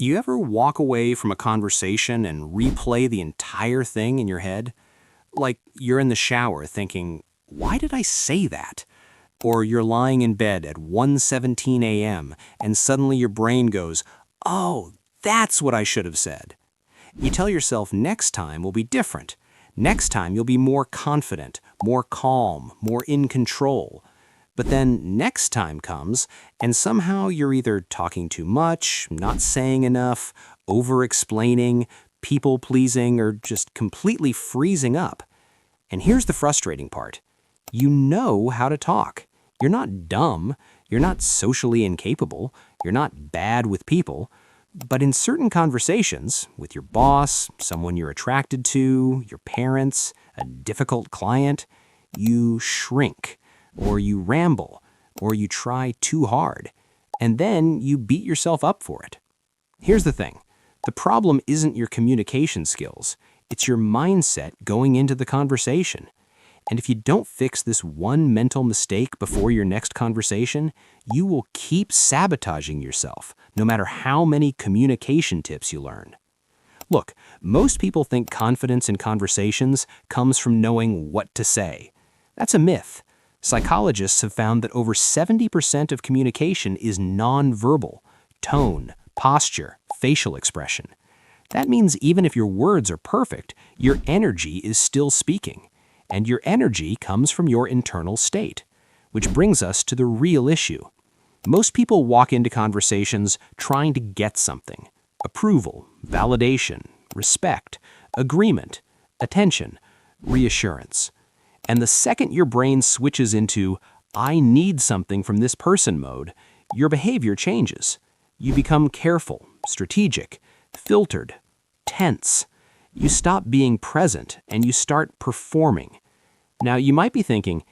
You ever walk away from a conversation and replay the entire thing in your head? Like you're in the shower thinking, why did I say that? Or you're lying in bed at 1:17 a.m. and suddenly your brain goes, oh, that's what I should have said. You tell yourself next time will be different. Next time you'll be more confident, more calm, more in control. But then next time comes, and somehow you're either talking too much, not saying enough, over-explaining, people-pleasing, or just completely freezing up. And here's the frustrating part. You know how to talk. You're not dumb. You're not socially incapable. You're not bad with people. But in certain conversations, with your boss, someone you're attracted to, your parents, a difficult client, you shrink. Or you ramble, or you try too hard, and then you beat yourself up for it. Here's the thing. The problem isn't your communication skills. It's your mindset going into the conversation. And if you don't fix this one mental mistake before your next conversation, you will keep sabotaging yourself, no matter how many communication tips you learn. Look, most people think confidence in conversations comes from knowing what to say. That's a myth. Psychologists have found that over 70% of communication is nonverbal, tone, posture, facial expression. That means even if your words are perfect, your energy is still speaking. And your energy comes from your internal state. Which brings us to the real issue. Most people walk into conversations trying to get something: approval, validation, respect, agreement, attention, reassurance. And the second your brain switches into, I need something from this person mode, your behavior changes. You become careful, strategic, filtered, tense. You stop being present and you start performing. Now, you might be thinking,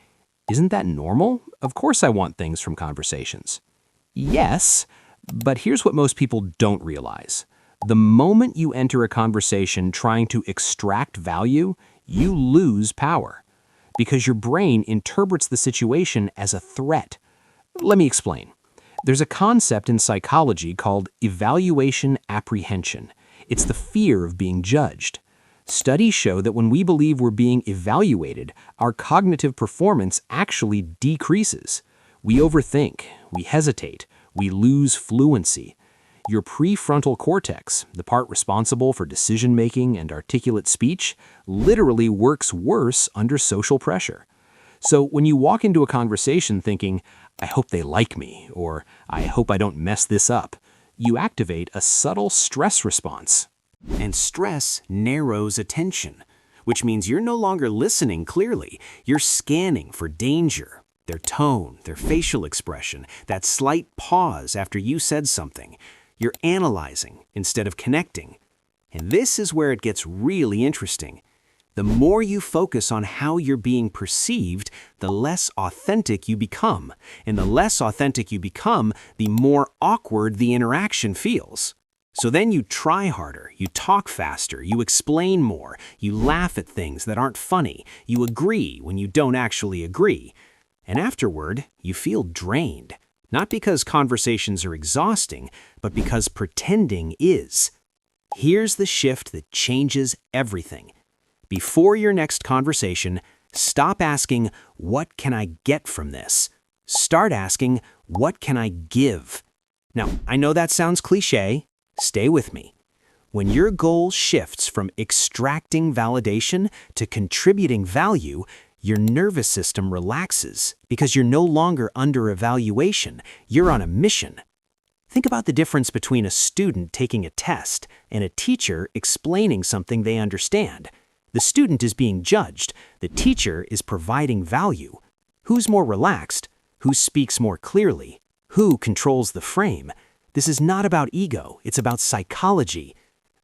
isn't that normal? Of course I want things from conversations. Yes, but here's what most people don't realize. The moment you enter a conversation trying to extract value, you lose power. Because your brain interprets the situation as a threat. Let me explain. There's a concept in psychology called evaluation apprehension. It's the fear of being judged. Studies show that when we believe we're being evaluated, our cognitive performance actually decreases. We overthink, we hesitate, we lose fluency. Your prefrontal cortex, the part responsible for decision-making and articulate speech, literally works worse under social pressure. So when you walk into a conversation thinking, I hope they like me, or I hope I don't mess this up, you activate a subtle stress response. And stress narrows attention, which means you're no longer listening clearly. You're scanning for danger, their tone, their facial expression, that slight pause after you said something. You're analyzing instead of connecting. And this is where it gets really interesting. The more you focus on how you're being perceived, the less authentic you become. And the less authentic you become, the more awkward the interaction feels. So then you try harder, you talk faster, you explain more, you laugh at things that aren't funny, you agree when you don't actually agree. And afterward, you feel drained. Not because conversations are exhausting, but because pretending is. Here's the shift that changes everything. Before your next conversation, stop asking, what can I get from this? Start asking, what can I give? Now, I know that sounds cliche. Stay with me. When your goal shifts from extracting validation to contributing value, your nervous system relaxes because you're no longer under evaluation. You're on a mission. Think about the difference between a student taking a test and a teacher explaining something they understand. The student is being judged. The teacher is providing value. Who's more relaxed? Who speaks more clearly? Who controls the frame? This is not about ego. It's about psychology.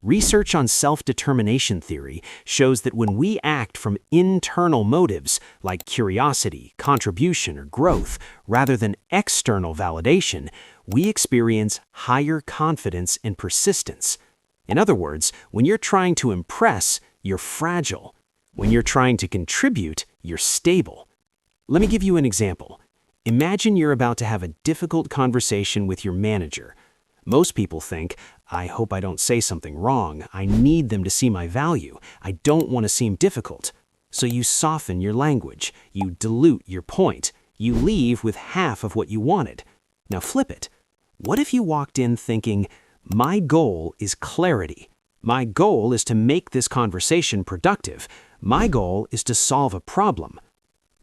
Research on self-determination theory shows that when we act from internal motives like curiosity, contribution, or growth, rather than external validation, we experience higher confidence and persistence. In other words, when you're trying to impress, you're fragile. When you're trying to contribute, you're stable. Let me give you an example. Imagine you're about to have a difficult conversation with your manager. Most people think, I hope I don't say something wrong. I need them to see my value. I don't want to seem difficult. So you soften your language. You dilute your point. You leave with half of what you wanted. Now flip it. What if you walked in thinking, my goal is clarity. My goal is to make this conversation productive. My goal is to solve a problem.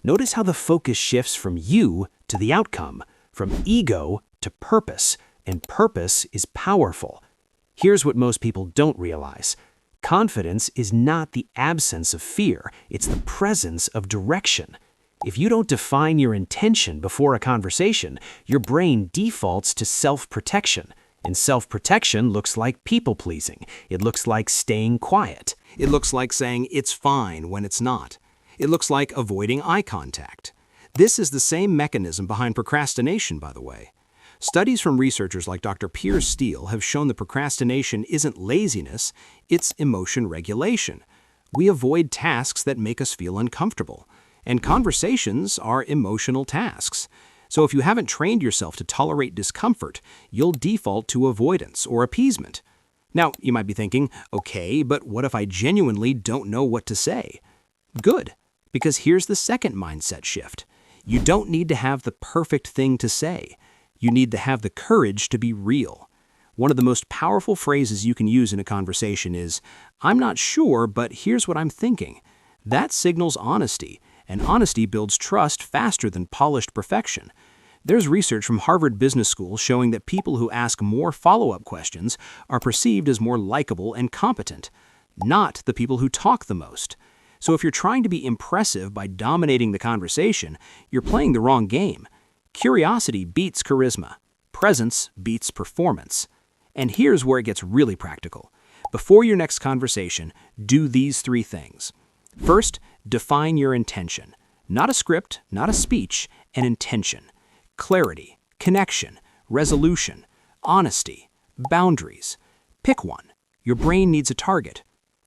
Notice how the focus shifts from you to the outcome, from ego to purpose, and purpose is powerful. Here's what most people don't realize. Confidence is not the absence of fear, it's the presence of direction. If you don't define your intention before a conversation, your brain defaults to self-protection. And self-protection looks like people-pleasing. It looks like staying quiet. It looks like saying it's fine when it's not. It looks like avoiding eye contact. This is the same mechanism behind procrastination, by the way. Studies from researchers like Dr. Piers Steele have shown that procrastination isn't laziness, it's emotion regulation. We avoid tasks that make us feel uncomfortable. And conversations are emotional tasks. So if you haven't trained yourself to tolerate discomfort, you'll default to avoidance or appeasement. Now, you might be thinking, okay, but what if I genuinely don't know what to say? Good, because here's the second mindset shift. You don't need to have the perfect thing to say. You need to have the courage to be real. One of the most powerful phrases you can use in a conversation is, I'm not sure, but here's what I'm thinking. That signals honesty, and honesty builds trust faster than polished perfection. There's research from Harvard Business School showing that people who ask more follow-up questions are perceived as more likable and competent, not the people who talk the most. So if you're trying to be impressive by dominating the conversation, you're playing the wrong game. Curiosity beats charisma. Presence beats performance. And here's where it gets really practical. Before your next conversation, do these 3 things. First, define your intention. Not a script, not a speech, an intention. Clarity, connection, resolution, honesty, boundaries. Pick one. Your brain needs a target.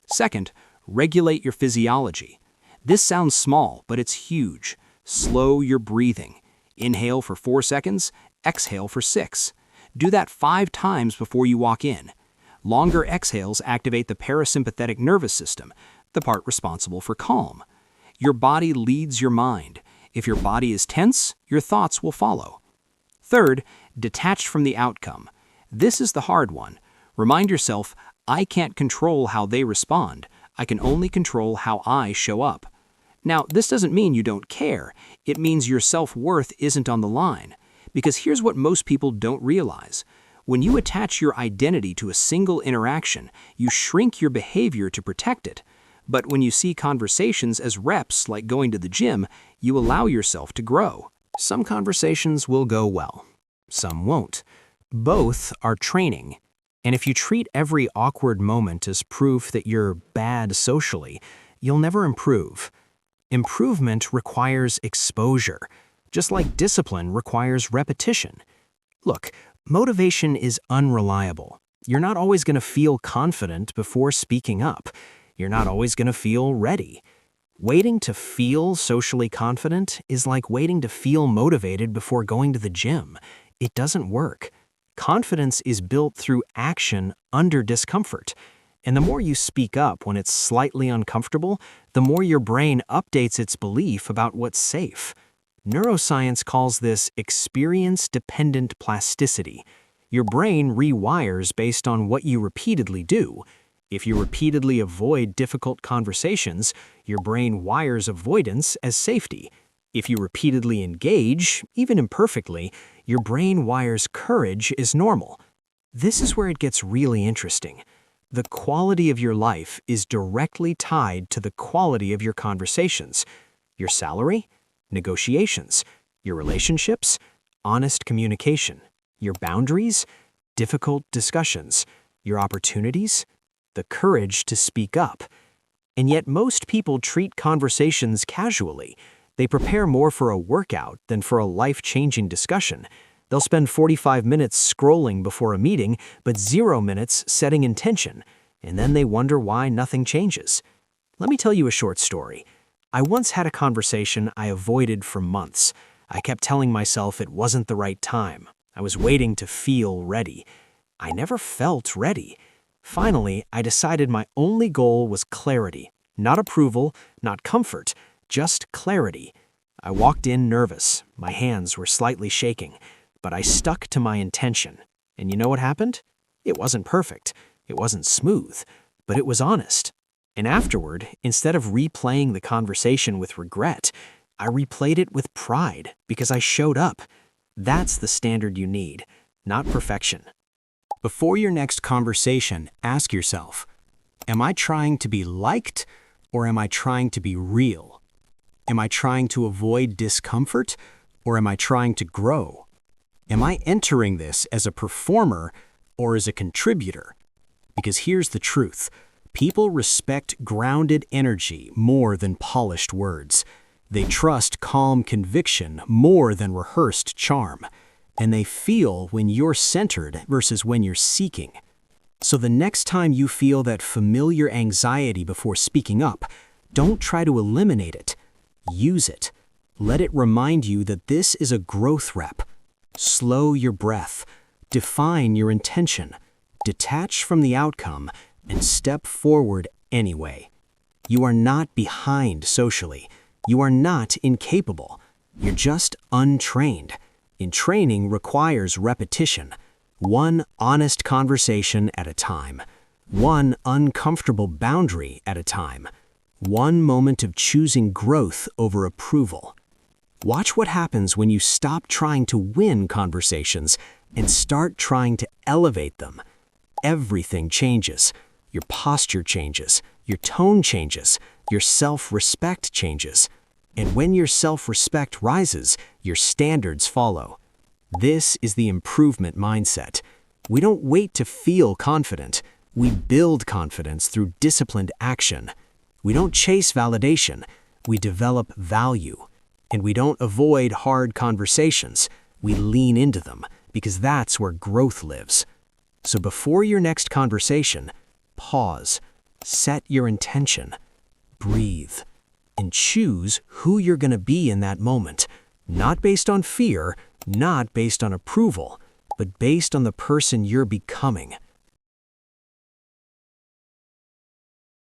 Second, regulate your physiology. This sounds small, but it's huge. Slow your breathing. Inhale for 4 seconds, exhale for 6. Do that 5 times before you walk in. Longer exhales activate the parasympathetic nervous system, the part responsible for calm. Your body leads your mind. If your body is tense, your thoughts will follow. Third, detach from the outcome. This is the hard one. Remind yourself, I can't control how they respond. I can only control how I show up. Now, this doesn't mean you don't care. It means your self-worth isn't on the line. Because here's what most people don't realize. When you attach your identity to a single interaction, you shrink your behavior to protect it. But when you see conversations as reps, like going to the gym, you allow yourself to grow. Some conversations will go well. Some won't. Both are training. And if you treat every awkward moment as proof that you're bad socially, you'll never improve. Improvement requires exposure, just like discipline requires repetition. Look, motivation is unreliable. You're not always going to feel confident before speaking up. You're not always going to feel ready. Waiting to feel socially confident is like waiting to feel motivated before going to the gym. It doesn't work. Confidence is built through action under discomfort. And the more you speak up when it's slightly uncomfortable, the more your brain updates its belief about what's safe. Neuroscience calls this experience-dependent plasticity. Your brain rewires based on what you repeatedly do. If you repeatedly avoid difficult conversations, your brain wires avoidance as safety. If you repeatedly engage, even imperfectly, your brain wires courage as normal. This is where it gets really interesting. The quality of your life is directly tied to the quality of your conversations. Your salary, negotiations, your relationships, honest communication, your boundaries, difficult discussions, your opportunities, the courage to speak up. And yet most people treat conversations casually. They prepare more for a workout than for a life-changing discussion. They'll spend 45 minutes scrolling before a meeting, but 0 minutes setting intention, and then they wonder why nothing changes. Let me tell you a short story. I once had a conversation I avoided for months. I kept telling myself it wasn't the right time. I was waiting to feel ready. I never felt ready. Finally, I decided my only goal was clarity. Not approval, not comfort, just clarity. I walked in nervous. My hands were slightly shaking, but I stuck to my intention. And you know what happened? It wasn't perfect. It wasn't smooth, but it was honest. And afterward, instead of replaying the conversation with regret, I replayed it with pride because I showed up. That's the standard you need, not perfection. Before your next conversation, ask yourself, am I trying to be liked or am I trying to be real? Am I trying to avoid discomfort or am I trying to grow? Am I entering this as a performer or as a contributor? Because here's the truth. People respect grounded energy more than polished words. They trust calm conviction more than rehearsed charm. And they feel when you're centered versus when you're seeking. So the next time you feel that familiar anxiety before speaking up, don't try to eliminate it. Use it. Let it remind you that this is a growth rep. Slow your breath. Define your intention. Detach from the outcome and step forward anyway. You are not behind socially. You are not incapable. You're just untrained. And training requires repetition. One honest conversation at a time. One uncomfortable boundary at a time. One moment of choosing growth over approval. Watch what happens when you stop trying to win conversations and start trying to elevate them. Everything changes. Your posture changes. Your tone changes. Your self-respect changes. And when your self-respect rises, your standards follow. This is the improvement mindset. We don't wait to feel confident. We build confidence through disciplined action. We don't chase validation. We develop value. And we don't avoid hard conversations. We lean into them because that's where growth lives. So before your next conversation, pause, set your intention, breathe, and choose who you're going to be in that moment, not based on fear, not based on approval, but based on the person you're becoming.